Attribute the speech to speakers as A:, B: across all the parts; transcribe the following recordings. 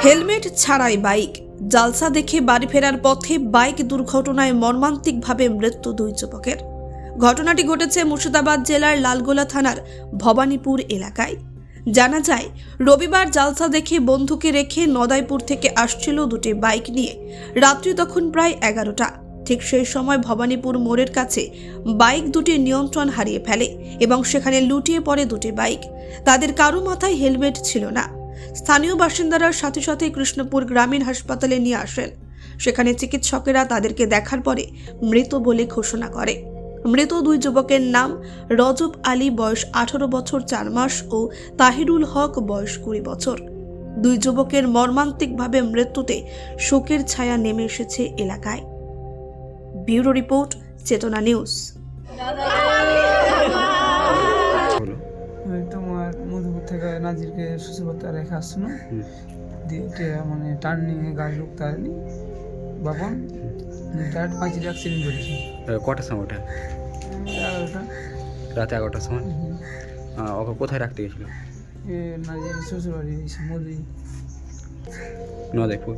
A: Helmet ছাড়াই bike, জালসা দেখে বাড়ি ফেরার পথে বাইক দুর্ঘটনায় মর্মান্তিকভাবে মৃত্যু দুই যুবকের। ঘটনাটি ঘটেছে মুর্শিদাবাদ জেলার লালগোলা থানার ভবানীপুর এলাকায়। জানা যায়, রবিবার জালসা দেখে বন্ধুকে রেখে নদাইপুর থেকে আসছিল দুটি বাইক নিয়ে। রাত্রি তখন প্রায় 11টা। ঠিক সেই সময় ভবানীপুর মোড়ের কাছে বাইক দুটি নিয়ন্ত্রণ হারিয়ে ফেলে এবং সেখানে লুটিয়ে পড়ে দুটি বাইক। তাদের কারো মাথায় হেলমেট ছিল না। স্থানীয় বাসিন্দারা সাথে সাথে কৃষ্ণপুর গ্রামীণ হাসপাতালে নিয়ে আসেন। সেখানে চিকিৎসকেরা তাদেরকে দেখার পরে মৃত বলে ঘোষণা করে। মৃত দুই যুবকের নাম রজব আলী, বয়স 18 বছর 4 মাস ও তাহিরুল হক, বয়স 20 বছর। দুই যুবকের মর্মান্তিকভাবে মৃত্যুতে শোকের ছায়া নেমে এসেছে এলাকায়। ব্যুরো রিপোর্ট, চেতনা নিউজ।
B: তোমার মধুপুর থেকে নাজিরকে শ্বশুরবাড়িতে রেখে আসছো না দিয়ে মানে টার্ন নিয়ে গাড়ি ঢুকতে পারেনি বাপন ডাইরেক্ট 5 অ্যাক্সিডেন্ট করেছে।
C: কটার সময় ওটা?
B: 11টা
C: রাতে 11টার সময়। ওকে কোথায় রাখতে গেছিল?
B: নাজির শ্বশুরবাড়ি মধু
C: নদাইপুরে।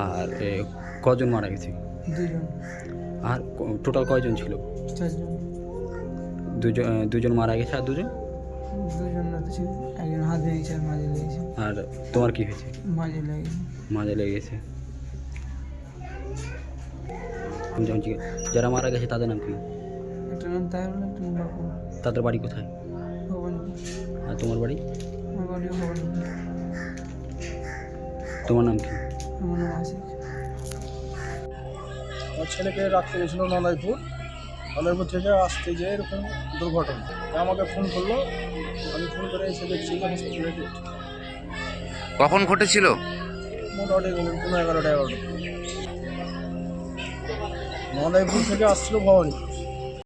C: আর কজন মারা গেছে?
B: 2জন।
C: আর টোটাল কয়জন ছিল?
B: 4জন।
C: দুজন মারা গেছে আর দুজন
B: না তো ছিল, একজন হাত ভেঙেছে আর মাঝে লেগেছে।
C: আর তোমার কি হয়েছে?
B: মাঝে লেগেছে।
C: লেগে গেছে। যারা মারা গেছে তাদের নাম কি?
B: একটা নাম তাহিরুল, একটা নাম বাপন।
C: তাদের বাড়ি কোথায়?
B: ভবানীপুর।
C: আর তোমার বাড়ি?
B: আমার বাড়িও ভবানীপুর।
C: তোমার নাম কি?
B: আমার নাম আশিক।
D: আমার ছেলেকে রাখতে গেছিল নদাইপুর থেকে আসতে গিয়ে এরকম দুর্ঘটনা। আমাকে ফোন করলো, আমি ফোন করে এসে দেখছি যে হসপিটালে ডেট।
E: কখন ঘটেছিল?
D: মোটামুটি 11টা। নদাইপুর থেকে আসছিল ভবানীপুর।